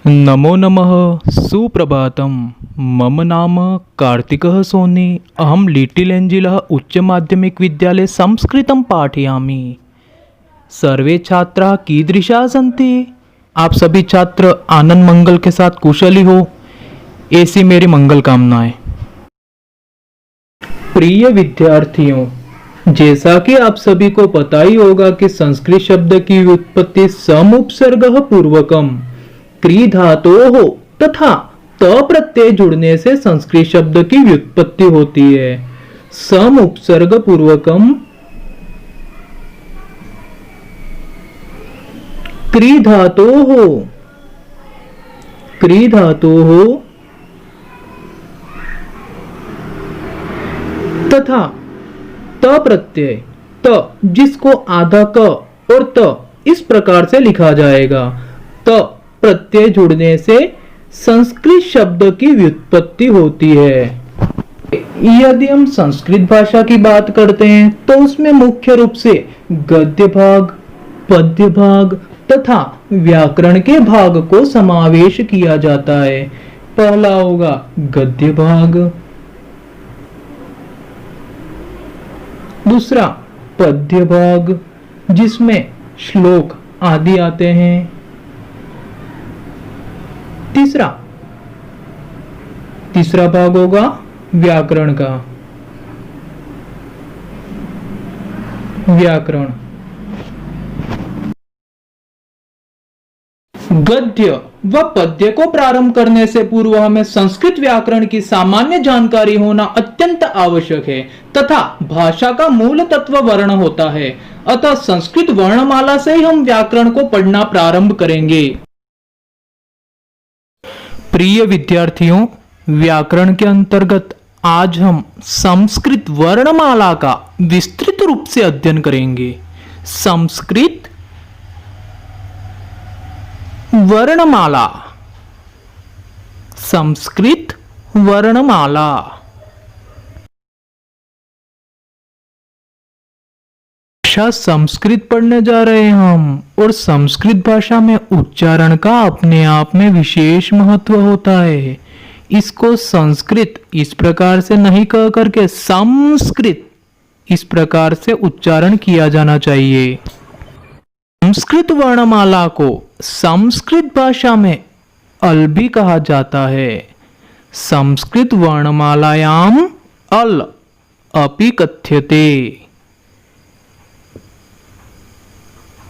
नमो नमः सुप्रभातं। मम नाम कार्तिकः सोनी। अहं लिटिल एञ्जिलः उच्चमाध्यमिकविद्यालये संस्कृतं पाठयामि। सर्वे छात्राः कीदृशाः सन्ति? आप सभी छात्र आनंद मंगल के साथ कुशली हो, ऐसी मेरी मंगल कामनाएं। प्रिय विद्यार्थियों, जैसा कि आप सभी को पता ही होगा कि संस्कृत शब्द की व्युत्पत्ति समुपसर्गः पूर्वकम क्री धातोः तथा त प्रत्यय जुड़ने से संस्कृत शब्द की व्युत्पत्ति होती है। सम उपसर्ग पूर्वकम क्री धातोः तथा त प्रत्यय त जिसको आधा क और त इस प्रकार से लिखा जाएगा। त प्रत्यय जुड़ने से संस्कृत शब्द की व्युत्पत्ति होती है। यदि हम संस्कृत भाषा की बात करते हैं तो उसमें मुख्य रूप से गद्य भाग, पद्य भाग तथा व्याकरण के भाग को समावेश किया जाता है। पहला होगा गद्य भाग, दूसरा पद्य भाग जिसमें श्लोक आदि आते हैं, तीसरा भाग होगा व्याकरण का। व्याकरण गद्य व पद्य को प्रारंभ करने से पूर्व हमें संस्कृत व्याकरण की सामान्य जानकारी होना अत्यंत आवश्यक है तथा भाषा का मूल तत्व वर्ण होता है। अतः संस्कृत वर्णमाला से ही हम व्याकरण को पढ़ना प्रारंभ करेंगे। प्रिय विद्यार्थियों, व्याकरण के अंतर्गत आज हम संस्कृत वर्णमाला का विस्तृत रूप से अध्ययन करेंगे। संस्कृत वर्णमाला, संस्कृत वर्णमाला। भाषा संस्कृत पढ़ने जा रहे हैं हम, और संस्कृत भाषा में उच्चारण का अपने आप में विशेष महत्व होता है। इसको संस्कृत इस प्रकार से नहीं कह करके संस्कृत इस प्रकार से उच्चारण किया जाना चाहिए। संस्कृत वर्णमाला को संस्कृत भाषा में अल भी कहा जाता है। संस्कृत वर्णमालायाम अल अपि कथ्यते।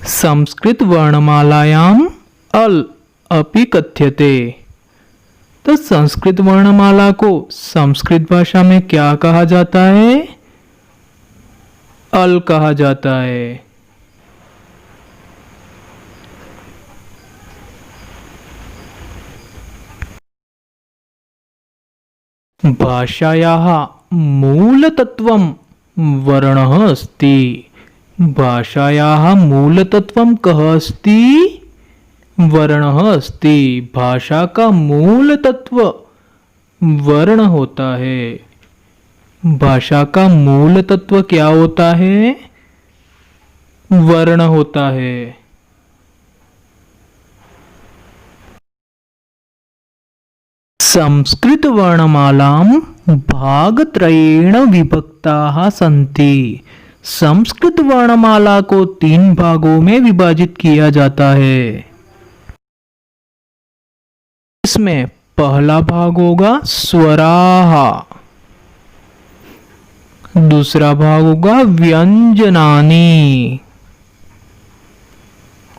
संस्कृत वर्णमालायाम अल अपि कथ्यते। तो संस्कृत वर्णमाला को संस्कृत भाषा में क्या कहा जाता है? अल कहा जाता है। भाषायाः मूलतत्वं वर्णः अस्ति। भाषायाः मूलतत्वं कः अस्ति? वर्णः अस्ति। भाषा का मूल तत्व वर्ण होता है। भाषा का मूल तत्व क्या होता है? वर्ण होता है। संस्कृत वर्णमालां भागत्रयेण विभक्ताः सन्ति। संस्कृत वर्णमाला को 3 भागों में विभाजित किया जाता है। इसमें पहला भाग होगा स्वराः, दूसरा भाग होगा व्यंजनानि,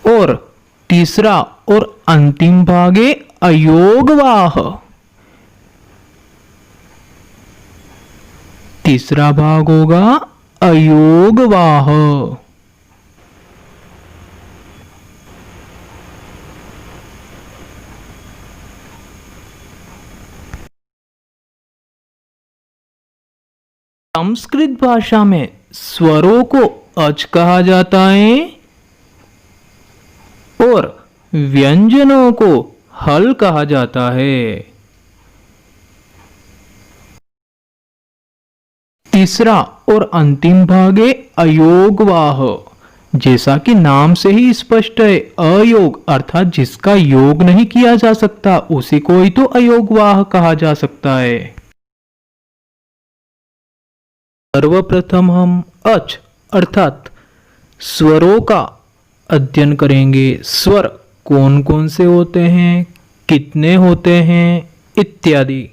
और तीसरा और अंतिम भाग है अयोगवाह। तीसरा भाग होगा अयोगवाह। संस्कृत भाषा में स्वरों को अच कहा जाता है और व्यंजनों को हल कहा जाता है। तीसरा और अंतिम भाग है अयोगवाह, जैसा कि नाम से ही स्पष्ट है, अयोग अर्थात जिसका योग नहीं किया जा सकता उसी को ही तो अयोगवाह कहा जा सकता है। सर्वप्रथम हम अच अर्थात स्वरों का अध्ययन करेंगे। स्वर कौन कौन से होते हैं, कितने होते हैं इत्यादि।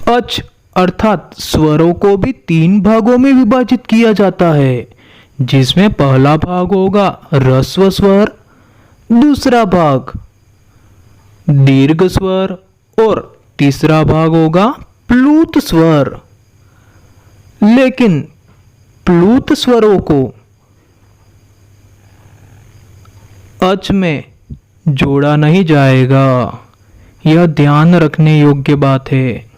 अच अर्थात स्वरों को भी 3 भागों में विभाजित किया जाता है, जिसमें पहला भाग होगा ह्रस्व स्वर, दूसरा भाग दीर्घ स्वर और तीसरा भाग होगा प्लूत स्वर। लेकिन प्लूत स्वरों को अच में जोड़ा नहीं जाएगा, यह ध्यान रखने योग्य बात है।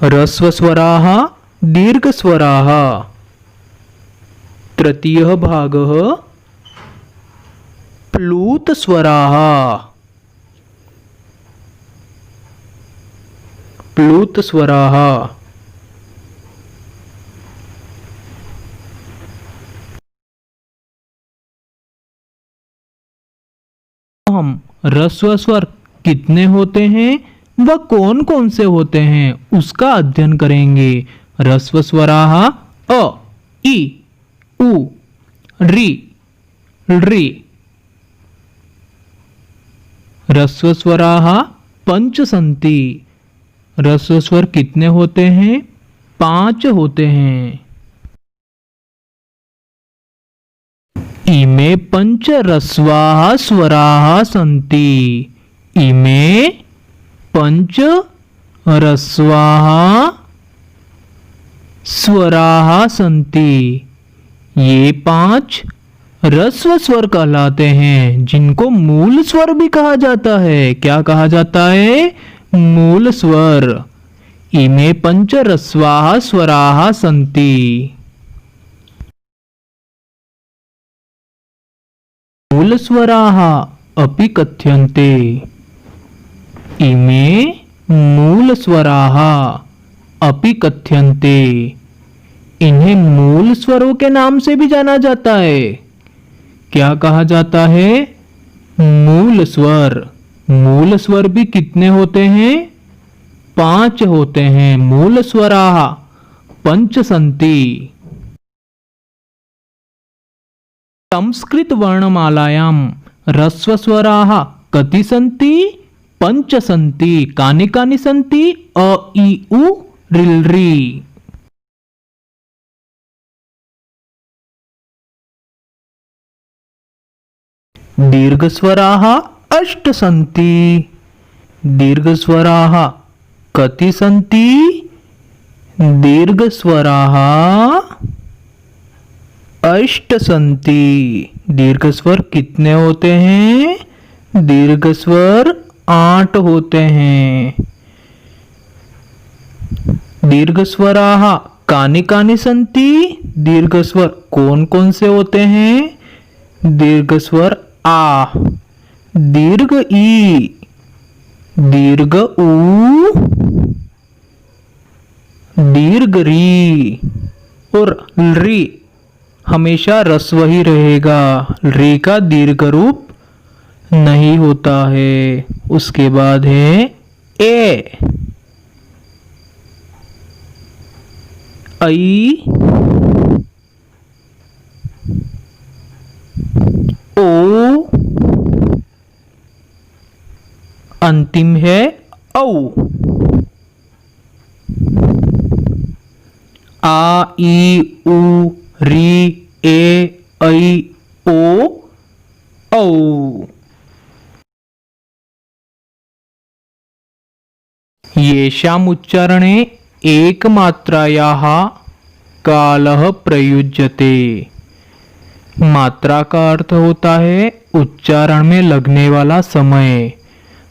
ह्रस्वस्वराः दीर्घस्वराः तृतीयः भागः प्लूतस्वराः। प्लूतस्वराः हम ह्रस्व स्वर कितने होते हैं व कौन कौन से होते हैं उसका अध्ययन करेंगे। ह्रस्व स्वराः अ, इ, उ, ऋ, ऋ। ह्रस्व स्वराः पंच सन्ति। ह्रस्व स्वर कितने होते हैं? 5 होते हैं। इमे पंच ह्रस्वाः स्वराः सन्ति। इमे पंच ह्रस्वाः स्वराः सन्ति। ये 5 ह्रस्व स्वर कहलाते हैं, जिनको मूल स्वर भी कहा जाता है। क्या कहा जाता है? मूल स्वर। इमे पंच ह्रस्वाः स्वराः सन्ति। मूल स्वराः अपि कथ्यन्ते। इमे मूल स्वराः अपि कथ्यन्ते। इन्हें मूल स्वरों के नाम से भी जाना जाता है। क्या कहा जाता है? मूल स्वर। मूल स्वर भी कितने होते हैं? 5 होते हैं। मूल स्वराः पंच सन्ति। संस्कृत वर्णमालायां ह्रस्व स्वराः कति सन्ति? 5 सन्ति। कानि कानि सन्ति? अ, इ, उ, ऋ, ॠ। दीर्घस्वराः 8 सन्ति। दीर्घस्वराः कति सन्ति? दीर्घस्वराः 8 सन्ति। दीर्घस्वर कितने होते हैं? दीर्घस्वर 8 होते हैं। दीर्घस्वराः कानि कानि सन्ति? दीर्घस्वर कौन कौन से होते हैं? दीर्घस्वर आ, दीर्घ ई, दीर्घ ऊ, दीर्घ री और ऋ हमेशा ह्रस्व ही रहेगा। ऋ का दीर्घ रूप नहीं होता है। उसके बाद है ए, ऐ, ओ, अंतिम है औ। आ, ई, उ, री, ए, ऐ, ओ, औ। येषाम् उच्चारणे एकमात्रायाः कालः प्रयुज्यते। मात्रा का अर्थ होता है उच्चारण में लगने वाला समय।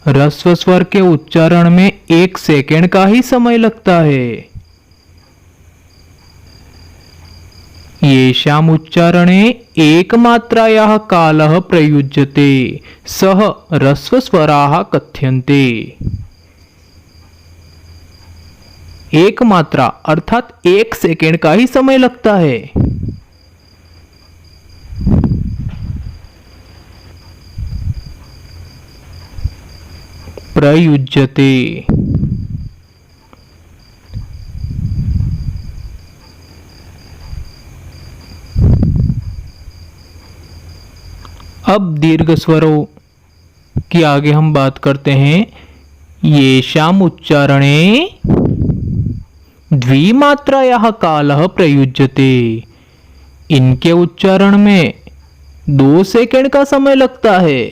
ह्रस्व स्वर के उच्चारण में 1 सेकंड का ही समय लगता है। येषाम् उच्चारणे एकमात्रायाः कालः प्रयुज्यते सः ह्रस्व स्वराः कथ्यन्ते। एक मात्रा अर्थात 1 सेकेंड का ही समय लगता है। प्रयुज्यते। अब दीर्घ स्वरों की आगे हम बात करते हैं। येषाम् उच्चारणे द्विमात्रायाः कालः प्रयुज्यते। इनके उच्चारण में 2 सेकंड का समय लगता है।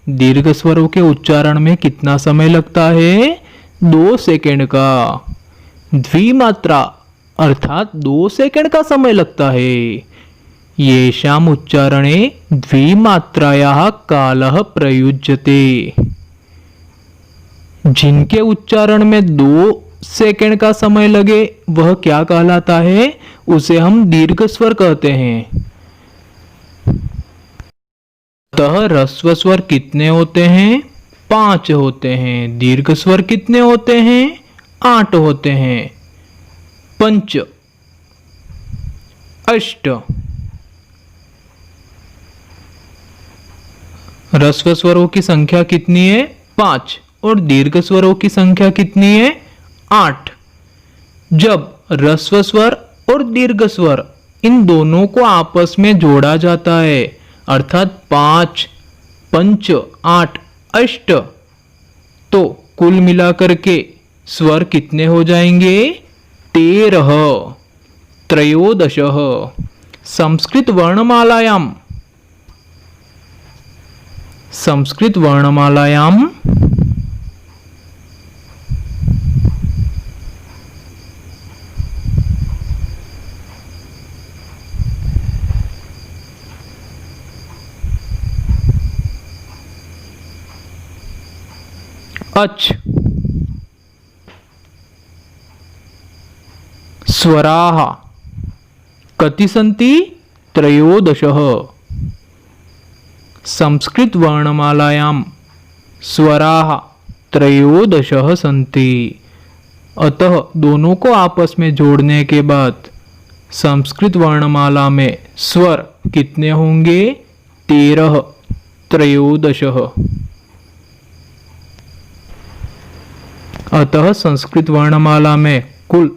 दीर्घ स्वरों के उच्चारण में कितना समय लगता है? 2 सेकंड का। द्विमात्रा अर्थात 2 सेकंड का समय लगता है। येषाम् उच्चारणे द्विमात्रायाः कालः प्रयुज्यते। जिनके उच्चारण में 2 सेकंड का समय लगे वह क्या कहलाता है? उसे हम दीर्घ स्वर कहते हैं। अतः ह्रस्व स्वर कितने होते हैं? 5 होते हैं। दीर्घ स्वर कितने होते हैं? 8 होते हैं। पंच, अष्ट। ह्रस्व स्वरों की संख्या कितनी है? 5। और दीर्घ स्वरों की संख्या कितनी है? 8। जब ह्रस्व स्वर और दीर्घ स्वर इन दोनों को आपस में जोड़ा जाता है अर्थात 5, पंच, 8, अष्ट, तो कुल मिलाकर के स्वर कितने हो जाएंगे? 13। त्रयोदशः। संस्कृत वर्णमालायाम अच स्वराः कति सन्ति? त्रयोदशः। संस्कृत वर्णमालायां स्वराः त्रयोदशः सन्ति। अतः दोनों को आपस में जोड़ने के बाद संस्कृत वर्णमाला में स्वर कितने होंगे? 13। त्रयोदशः। अतः संस्कृत वर्णमाला में कुल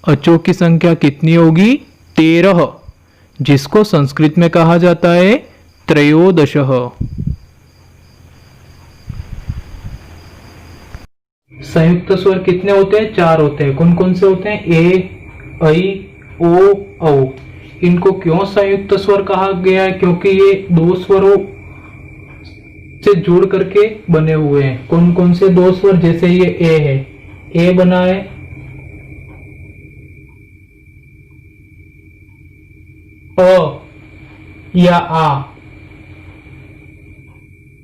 अचों की संख्या कितनी होगी? 13, जिसको संस्कृत में कहा जाता है त्रयोदशः। संयुक्त स्वर कितने होते हैं? 4 होते हैं। कौन कौन से होते हैं? ए, ऐ, ओ, औ। इनको क्यों संयुक्त स्वर कहा गया है? क्योंकि ये 2 स्वरों से जुड़ करके बने हुए हैं। कौन कौन से 2 स्वर? जैसे ये ए है, ए बना है अ या आ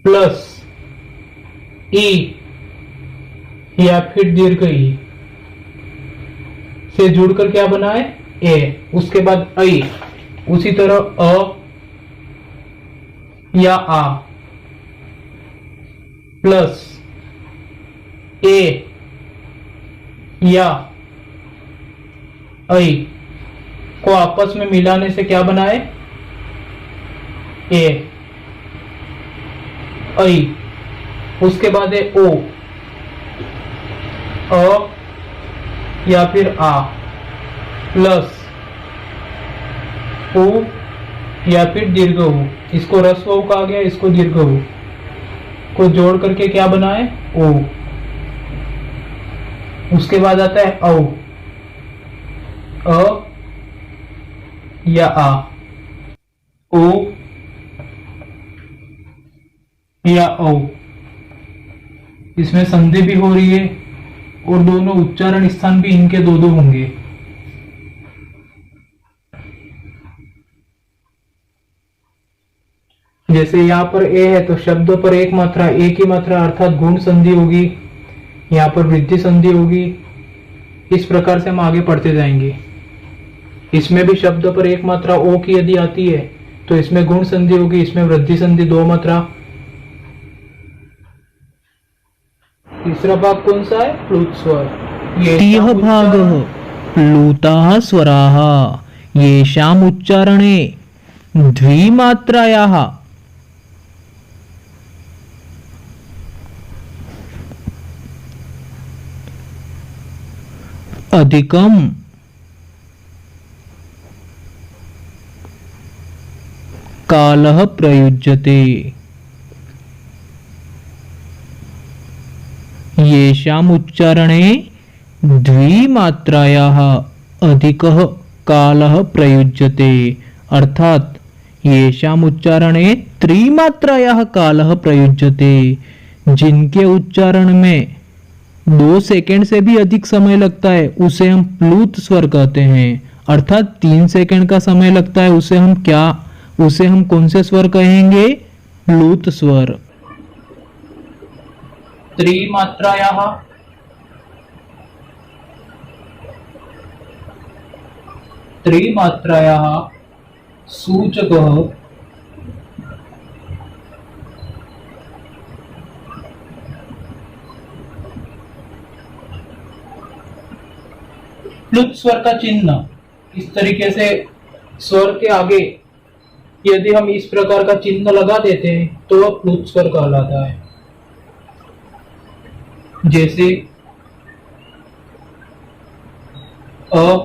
प्लस ई या फिर दीर्घ ई से जुड़कर क्या बना है? ए। उसके बाद ऐ। उसी तरह अ या आ प्लस ए या ऐ को आपस में मिलाने से क्या बना है? ए, ऐ। उसके बाद है ओ, अ या फिर आ प्लस उ या फिर दीर्घ उ। इसको ह्रस्व उ कहा गया, इसको दीर्घ उ को जोड़ करके क्या बना है? ओ। उसके बाद आता है औ, अ या आ, ओ या औ। इसमें संधि भी हो रही है और दोनों उच्चारण स्थान भी इनके 2-2 होंगे। जैसे यहाँ पर ए है तो शब्द पर एक मात्रा, ए की मात्रा अर्थात गुण संधि होगी, यहाँ पर वृद्धि संधि होगी। इस प्रकार से हम आगे पढ़ते जाएंगे। इसमें भी शब्द पर एक मात्रा ओ की यदि आती है तो इसमें गुण संधि होगी, इसमें वृद्धि संधि 2 मात्रा। तीसरा भाग कौन सा है? प्लुत स्वर। तियः भागः प्लुताः स्वराः येषाम् उच्चारणे द्विमात्रायाः अधिकं कालः प्रयुज्यते। येषाम् उच्चारणे द्विमात्रायाः अधिकः कालः प्रयुज्यते, अर्थात येषाम् उच्चारणे त्रिमात्रायाः कालः प्रयुज्यते, जिनके उच्चारण में 2 सेकंड से भी अधिक समय लगता है उसे हम प्लूत स्वर कहते हैं। अर्थात 3 सेकंड का समय लगता है उसे हम कौन से स्वर कहेंगे? प्लूत स्वर। त्रिमात्रायाः सूचकः प्लुत स्वर का चिन्ह। इस तरीके से स्वर के आगे यदि हम इस प्रकार का चिन्ह लगा देते हैं तो वह प्लुत स्वर कहलाता है। जैसे अ,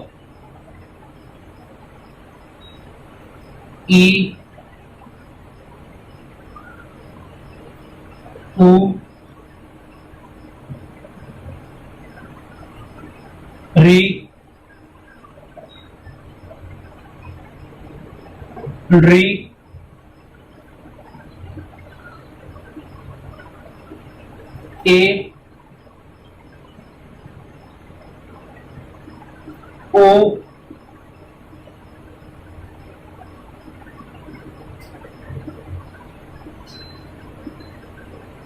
ई, उ, री, री, ए, ओ,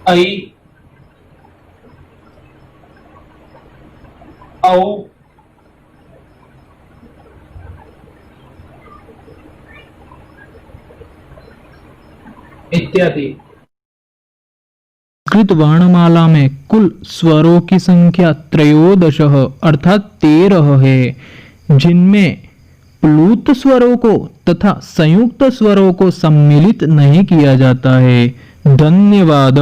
आई, औ, इत्यादि। संस्कृत वर्णमाला में कुल स्वरों की संख्या 13 अर्थात 13 है, जिनमें प्लूत स्वरों को तथा संयुक्त स्वरों को सम्मिलित नहीं किया जाता है। धन्यवाद।